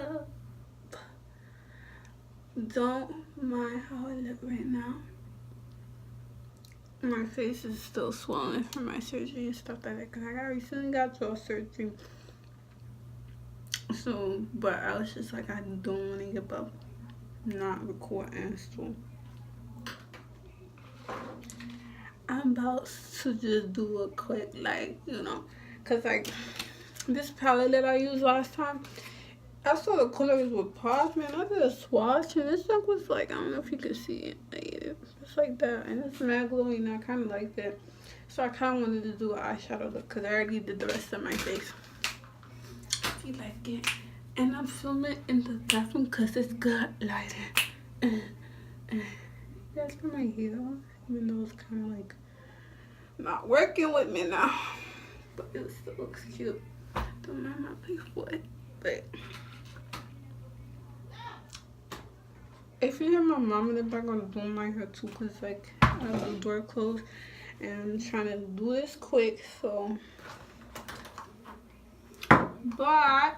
up. Don't mind how I look right now. My face is still swollen from my surgery and stuff like that, because I recently got jaw surgery. So, but I was just like, I don't want to give up not recording. So I'm about to just do a quick, like, you know, because like this palette that I used last time, I saw the colors were popped, man. I did a swatch and this stuff was like, I don't know if you can see it. Like, it's like that, and it's mad glowy, and I kind of like that. So I kind of wanted to do an eyeshadow look because I already did the rest of my face. If you like it. And I'm filming in the bathroom because it's good lighting. That's for my hair, even though it's kind of like not working with me now. But it still looks cute. Don't mind my big foot. But if you hear my mom in the background, don't mind her too, because like I have the door closed and I'm trying to do this quick. So, but I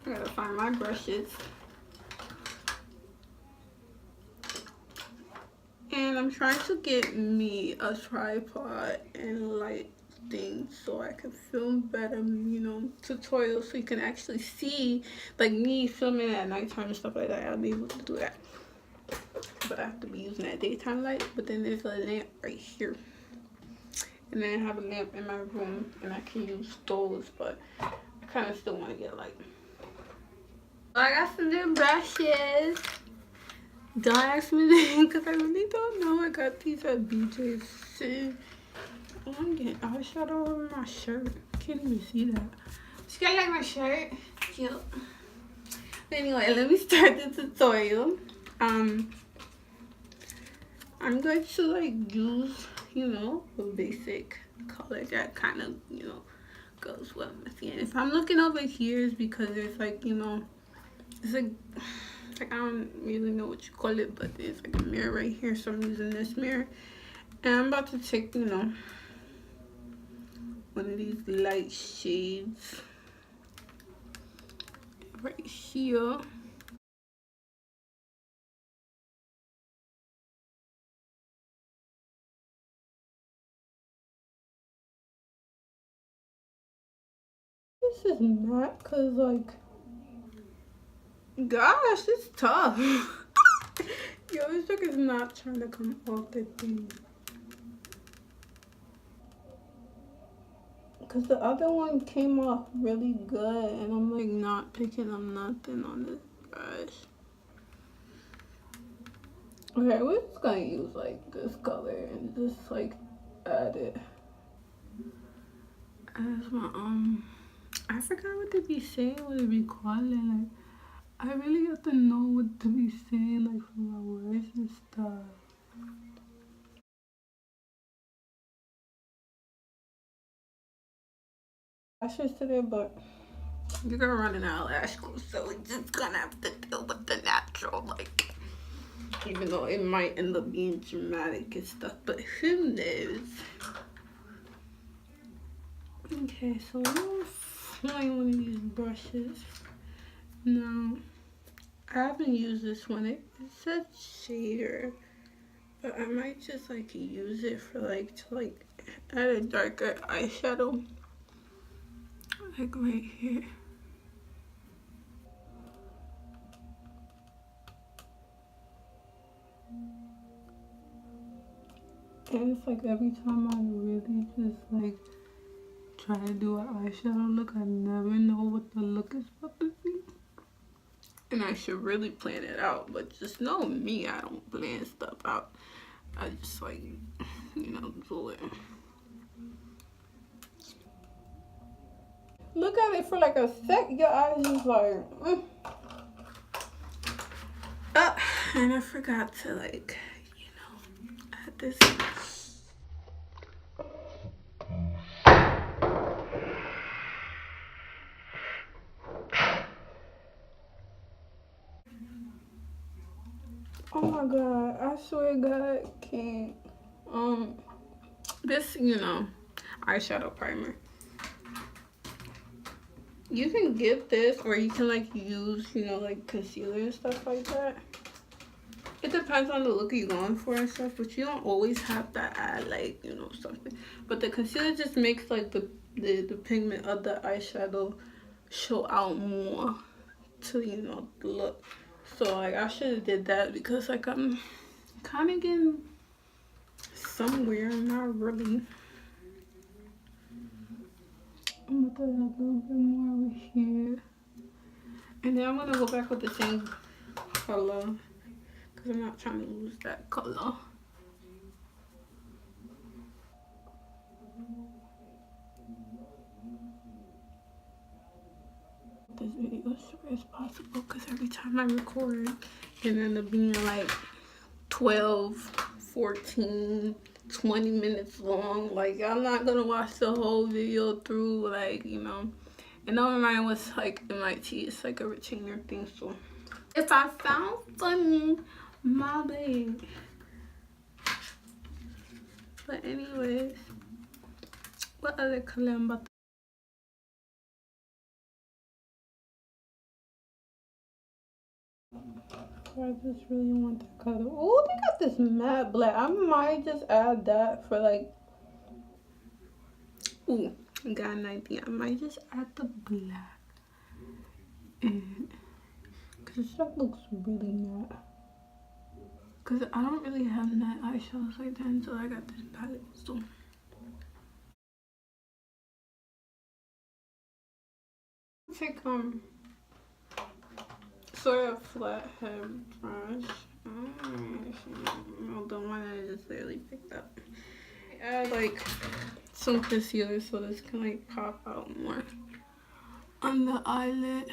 gotta find my brushes. And I'm trying to get me a tripod and light thing so I can film better, you know, tutorials so you can actually see, like me filming at nighttime and stuff like that. I'll be able to do that. But I have to be using that daytime light. But then there's a lamp right here. And then I have a lamp in my room and I can use those, but I kind of still want to get a light. I got some new brushes. Don't ask me because I really don't know. I got these at Babyzxon. Oh, I'm getting eyeshadow over my shirt. I can't even see that. You guys like my shirt? Cute. But anyway, let me start the tutorial. I'm going to like use, you know, a basic color that kind of, you know, goes well with me. And if I'm looking over here, it's because there's like, you know, it's like I don't really know what you call it, but there's like a mirror right here, so I'm using this mirror. And I'm about to take, you know, one of these light shades right here. This is not, cause like, gosh, it's tough. Yo, this look is not trying to come off the thing. Cause the other one came off really good, and I'm like not picking up nothing on this brush. Okay, we're just gonna use like this color and just like add it as my I forgot what to be saying, what to be calling. Like I really have to know what to be saying, like for my words and stuff. Lashes today, but you're gonna run an eyelash glue, so we're just gonna have to deal with the natural, like, even though it might end up being dramatic and stuff, but who knows? Okay, so I'm gonna find one of these brushes. Now, I haven't used this one. It says shader, but I might just like use it for like to like add a darker eyeshadow, like right here. And it's like every time I really just like try to do an eyeshadow look, I never know what the look is supposed to be. And I should really plan it out, but just know me, I don't plan stuff out. I just like, you know, do it. Look at it for like a sec, your eyes just like, and I forgot to like, you know, add this. Oh my god, I swear God can't. This, you know, eyeshadow primer. You can get this, or you can like use, you know, like concealer and stuff like that. It depends on the look you're going for and stuff, but you don't always have to add like, you know, something. But the concealer just makes like the pigment of the eyeshadow show out more to, you know, the look. So like I should have did that because like I'm kind of getting somewhere, not really. I'm gonna throw that a little bit more over here, and then I'm gonna go back with the same color because I'm not trying to lose that color. This video as short as possible because every time I record it ends up being like 12, 14, 20 minutes long. Like I'm not gonna watch the whole video through, like, you know. And never mind what's like MIT, it's like a retainer thing. So if I sound funny, my bad. But anyways, what other color I'm about to... I just really want that color. Oh, they got this matte black. I might just add that for like... Ooh, I got an idea. I might just add the black. And... Because that looks really matte. Because I don't really have matte eyeshadows like that until I got this palette. So... take sort of flat head brush. The one I just literally picked up. Add like some concealer so this can like pop out more on the eyelid.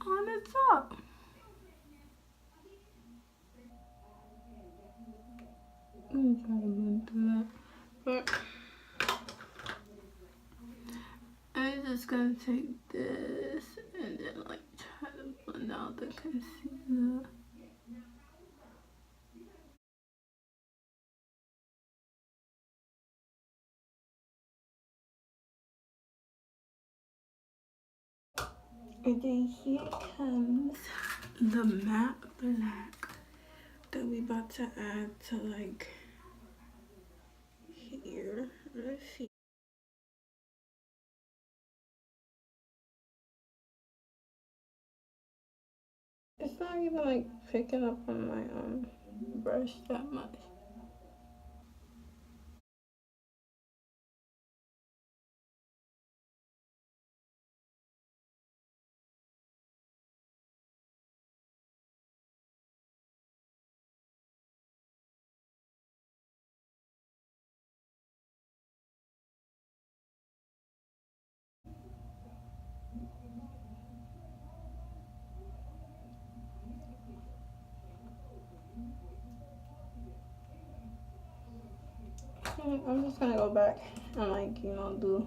On the top. Let me try to blend through that. But I'm just gonna take this and then like try to blend out the concealer. And then here comes the matte black that we about to add to like here. Let's see. It's not even like picking up on my brush that much. I'm just gonna go back and like, you know, do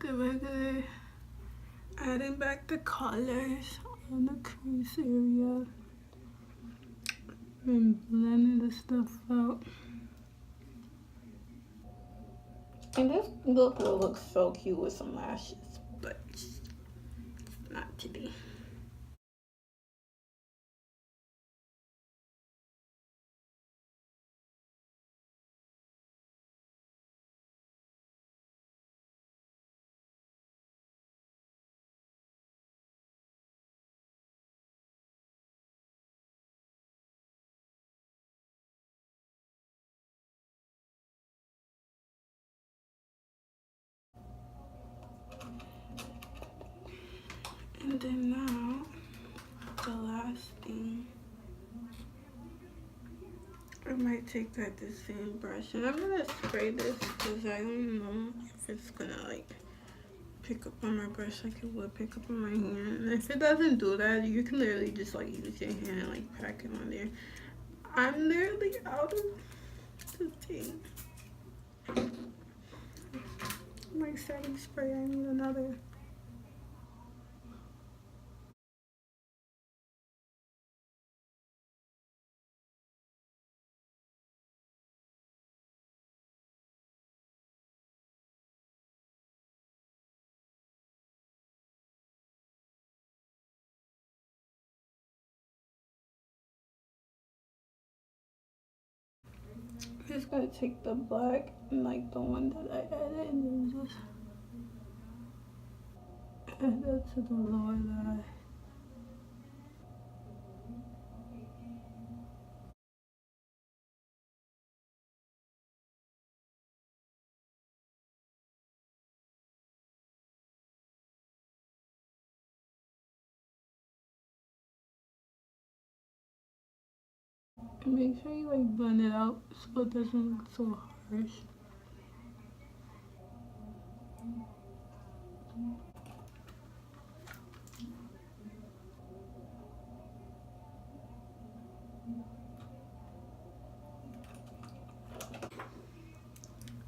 the regular adding back the colors on the crease area and blending the stuff out. And this look will look so cute with some lashes, but not today. And then now, the last thing might take that the same brush, and I'm gonna spray this because I don't know if it's gonna like pick up on my brush like it would pick up on my hand. And if it doesn't do that, you can literally just like use your hand and like pack it on there. I'm literally out of the thing. My setting spray, I need another. I'm just gonna take the black and like the one that I added and then just add that to the lower eye. Make sure you like blend it out so it doesn't look so harsh.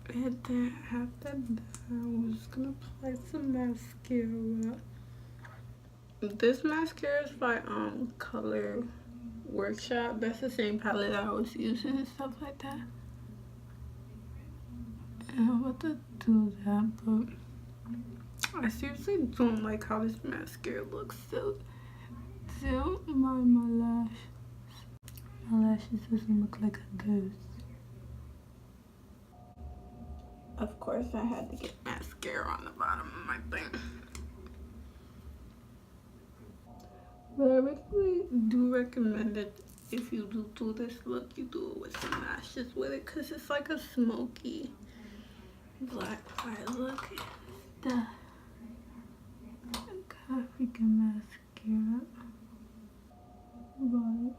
And then after that, I'm just gonna apply some mascara. This mascara is by Color Workshop. That's the same palette I was using and stuff like that. And I'm about to do that, but I seriously don't like how this mascara looks. So don't mind my lash. My lashes doesn't look like a ghost. Of course, I had to get mascara on the bottom of my thing. But I really do recommend it if you do this look, you do it with some lashes with it, because it's like a smoky black eye look. The freaking mascara. But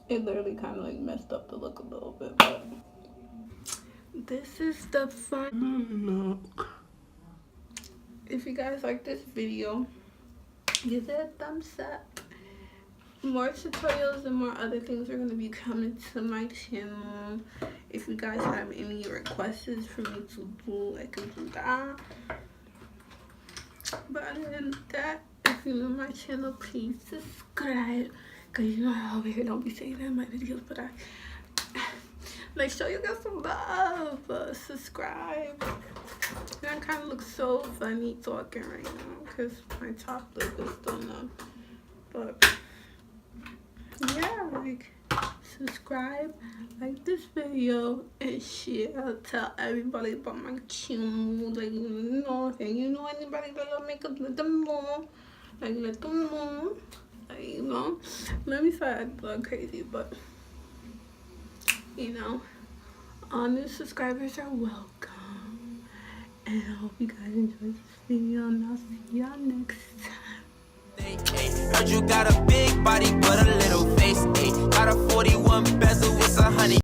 it literally kind of like messed up the look a little bit, but this is the final look. If you guys like this video, give it a thumbs up. More tutorials and more other things are going to be coming to my channel. If you guys have any requests for me to do, I can do that. But other than that, if you know my channel, please subscribe. Because you know I over here don't be saying that in my videos, but I make sure you get some love. Subscribe. And I kind of look so funny talking right now because my top lip is still numb. But yeah, like, subscribe, like this video, and share. Tell everybody about my channel. Like, you know, if you know anybody that love makeup, let them know. Like, let them know. Like, you know, let me say I look crazy, but you know, all new subscribers are welcome. And I hope you guys enjoyed this video, and I'll see y'all next time. Heard you got a big body but a little face. Got a 41